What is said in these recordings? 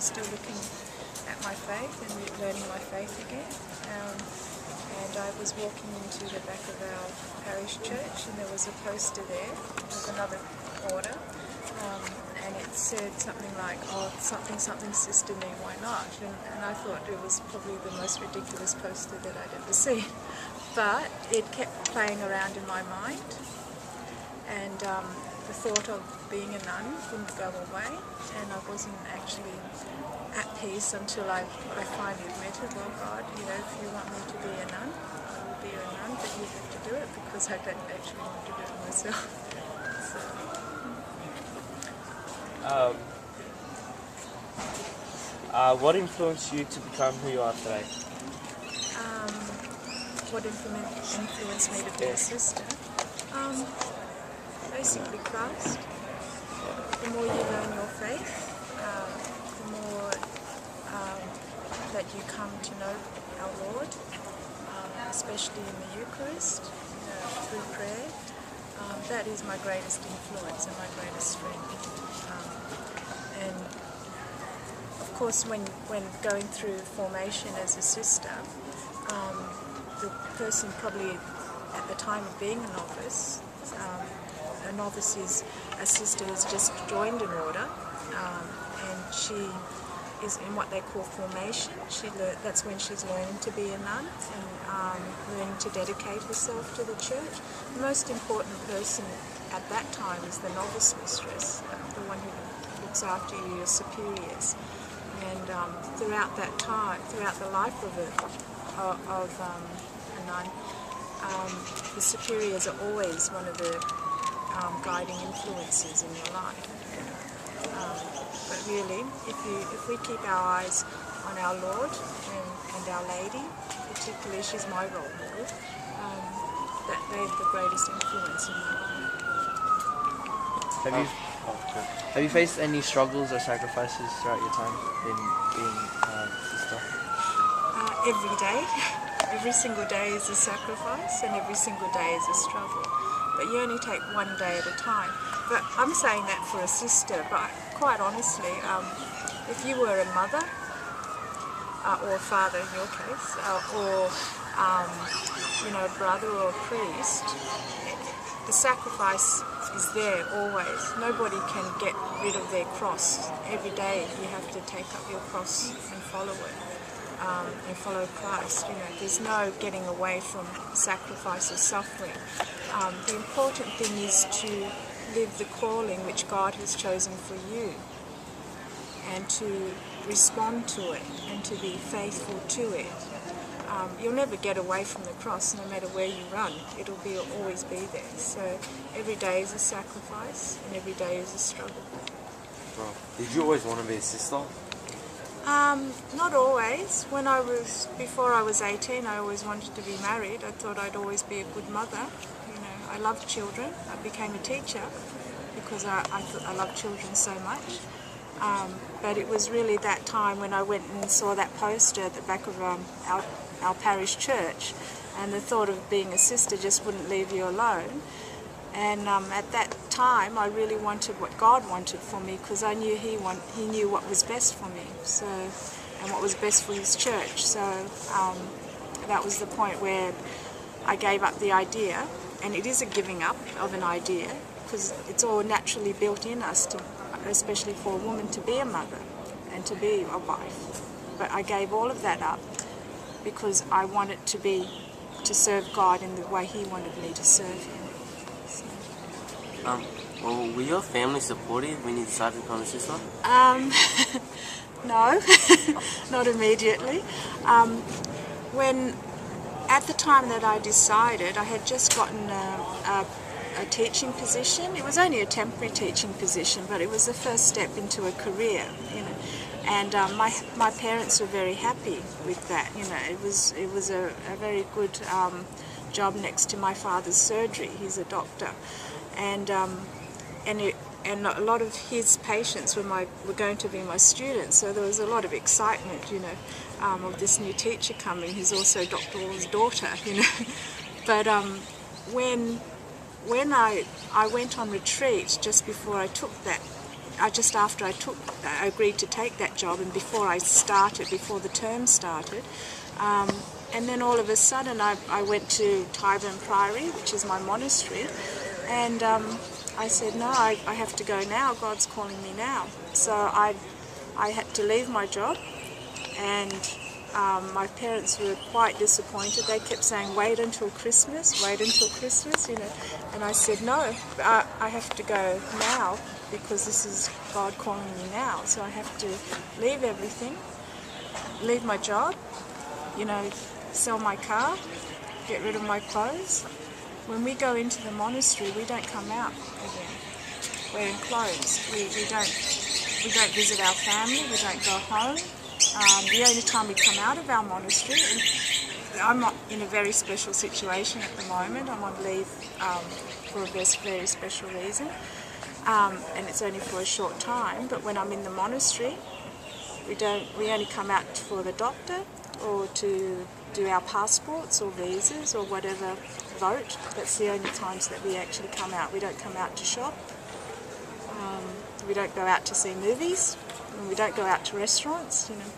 was still looking at my faith and learning my faith again. And I was walking into the back of our parish church, and there was a poster there with another order, and it said something like, "Oh, something sister me, why not?" And I thought it was probably the most ridiculous poster that I'd ever seen. But it kept playing around in my mind, and the thought of being a nun wouldn't go away, and I wasn't actually at peace until I finally admitted, well, God, if you want me to be a nun, I will be a nun, but you have to do it, because I don't actually want to do it myself. What influenced you to become who you are today? What influenced me to be a sister? Basically Christ. The more you learn your faith, the more that you come to know our Lord, especially in the Eucharist, through prayer. That is my greatest influence and my greatest strength. And of course, when going through formation as a sister, the person probably at the time of being a novice is a sister who's just joined an order, and she is in what they call formation. That's when she's learning to be a nun and learning to dedicate herself to the church. The most important person at that time is the novice mistress, the one who looks after you, your superiors. And throughout that time, throughout the life of a nun, the superiors are always one of the guiding influences in your life. But really, if we keep our eyes on our Lord and Our Lady, particularly she's my role model, that they're the greatest influence in my life. Have you faced any struggles or sacrifices throughout your time in being a sister? Every day. Every single day is a sacrifice, and every single day is a struggle. But you only take one day at a time. But I'm saying that for a sister, but quite honestly, if you were a mother, or a father in your case, or a brother or a priest, the sacrifice is there always. Nobody can get rid of their cross. Every day you have to take up your cross and follow it. And follow Christ. There's no getting away from sacrifice or suffering. The important thing is to live the calling which God has chosen for you, and to respond to it and to be faithful to it. You'll never get away from the cross, no matter where you run. It'll always be there. So every day is a sacrifice, and every day is a struggle. Well, did you always want to be a sister? Not always. Before I was 18, I always wanted to be married. I thought I'd always be a good mother. I loved children. I became a teacher because I love children so much. But it was really that time when I went and saw that poster at the back of our parish church, and the thought of being a sister just wouldn't leave you alone. And at that time, I really wanted what God wanted for me, because I knew He knew what was best for me, and what was best for His church. So that was the point where I gave up the idea, and it is a giving up of an idea, because it's all naturally built in us, especially for a woman, to be a mother and to be a wife. But I gave all of that up because I wanted to serve God in the way He wanted me to serve Him. Well, were your family supportive when you decided to become a sister? No, not immediately. At the time that I decided, I had just gotten a teaching position. It was only a temporary teaching position, but it was the first step into a career, And my parents were very happy with that. It was a very good job next to my father's surgery. He's a doctor, and a lot of his patients were going to be my students. So there was a lot of excitement, of this new teacher coming, who's also Dr. Orr's daughter, But when I went on retreat just before I took that just after I agreed to take that job, and before the term started, and then all of a sudden I went to Tyburn Priory, which is my monastery, and I said, no, I have to go now, God's calling me now. So I had to leave my job, and my parents were quite disappointed. They kept saying, wait until Christmas, you know. And I said, no, I have to go now, because this is God calling me now. So I have to leave everything, leave my job, you know, sell my car, get rid of my clothes. When we go into the monastery, we don't come out again. We're in clothes. We don't visit our family. We don't go home. The only time we come out of our monastery, and I'm not in a very special situation at the moment. I'm on leave for a very special reason, and it's only for a short time. But when I'm in the monastery, we only come out for the doctor or to do our passports or visas or whatever vote. That's the only times that we actually come out. We don't come out to shop. We don't go out to see movies. And we don't go out to restaurants, you know.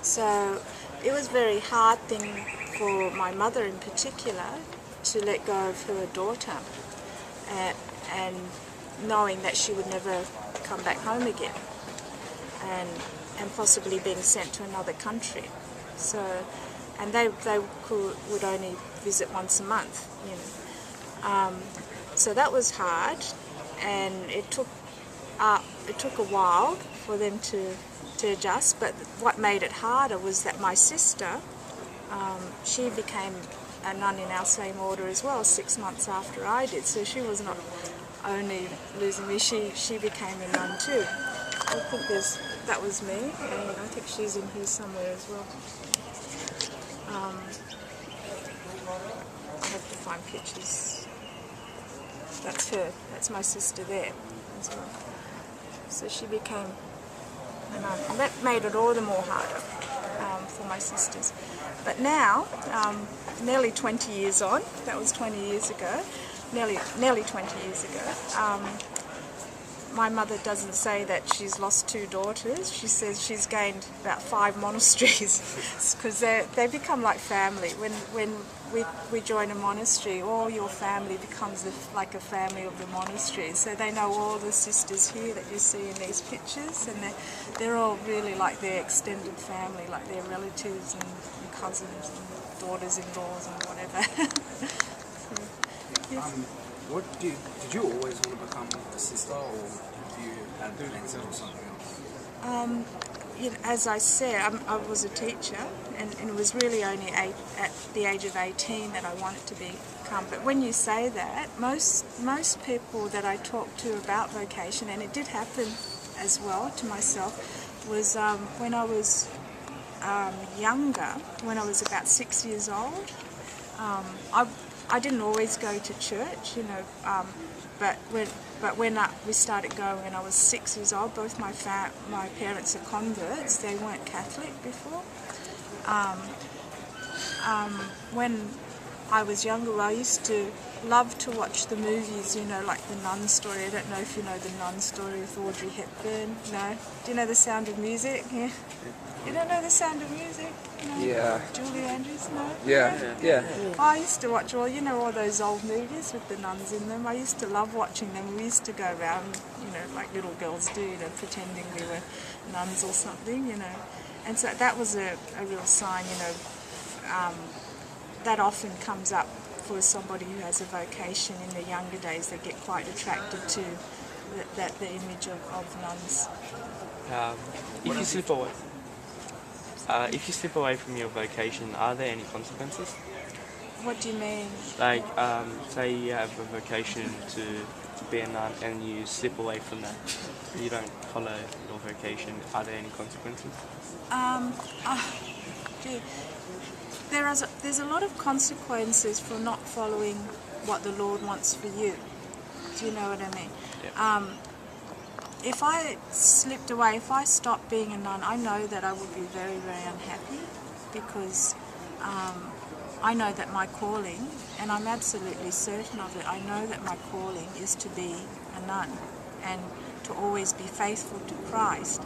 So it was a very hard thing for my mother in particular to let go of her daughter, and knowing that she would never come back home again, and possibly being sent to another country. So, and they would only visit once a month, you know. So that was hard, and it took a while for them to adjust. But what made it harder was that my sister, she became a nun in our same order as well 6 months after I did. So she was not only losing me, she became a nun too. I think that was me, and I think she's in here somewhere as well. I have to find pictures. That's her. That's my sister there as well. So she became a nun, and that made it all the more harder for my sisters. But now, nearly 20 years on, that was 20 years ago, nearly 20 years ago, my mother doesn't say that she's lost 2 daughters. She says she's gained about 5 monasteries, because they become like family. When we join a monastery, all your family becomes like a family of the monastery. So they know all the sisters here that you see in these pictures, and they're all really like their extended family, like their relatives and cousins and daughters-in-laws and whatever. So, yes. Did you always want to become a sister, or do you have plans to do something else? As I said, I was a teacher, and it was really only at the age of 18 that I wanted to become. But when you say that, most people that I talk to about vocation, and it did happen as well to myself, was when I was younger, when I was about 6 years old. I didn't always go to church, you know, but when we started going when I was 6 years old, both my parents are converts. They weren't Catholic before. When I was younger, I used to love to watch the movies, you know, like The Nun Story. I don't know if you know The Nun Story with Audrey Hepburn. No? Do you know The Sound of Music? Yeah. You don't know The Sound of Music? No? Yeah. Julie Andrews? No? Yeah. I used to watch all those old movies with the nuns in them. I used to love watching them. We used to go around, you know, like little girls do, you know, pretending we were nuns or something, you know. And so that was a real sign, you know, that often comes up for somebody who has a vocation in their younger days. They get quite attracted to the image of nuns. If you slip away from your vocation, are there any consequences? What do you mean? Like, say you have a vocation to be a nun and you slip away from that, you don't follow your vocation, are there any consequences? There's a lot of consequences for not following what the Lord wants for you. Do you know what I mean? Yeah. If I slipped away, if I stopped being a nun, I know that I would be very, very unhappy, because I know that my calling, and I'm absolutely certain of it, I know that my calling is to be a nun and to always be faithful to Christ.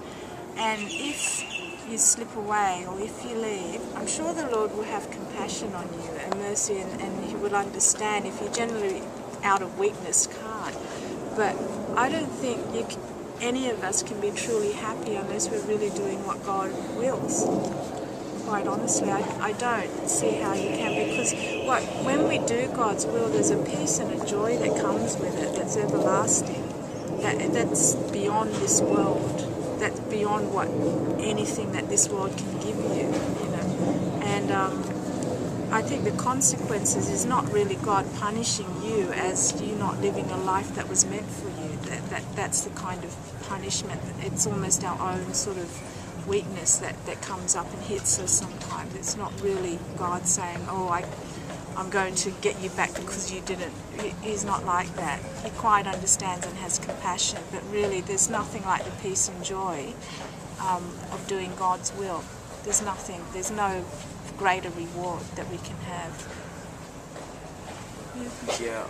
And if you slip away or if you leave, I'm sure the Lord will have compassion on you and mercy, and He will understand if you generally out of weakness can't. But I don't think any of us can be truly happy unless we're really doing what God wills. Quite honestly, I don't see how you can, because when we do God's will, there's a peace and a joy that comes with it that's everlasting, that's beyond this world, that's beyond what anything that this world can give you, you know. And I think the consequences is not really God punishing you as you not living a life that was meant for you. That's the kind of punishment. It's almost our own sort of weakness that comes up and hits us sometimes. It's not really God saying, oh, I'm going to get you back because you didn't. He's not like that. He quite understands and has compassion, but really there's nothing like the peace and joy of doing God's will. There's nothing, there's no greater reward that we can have. Yeah.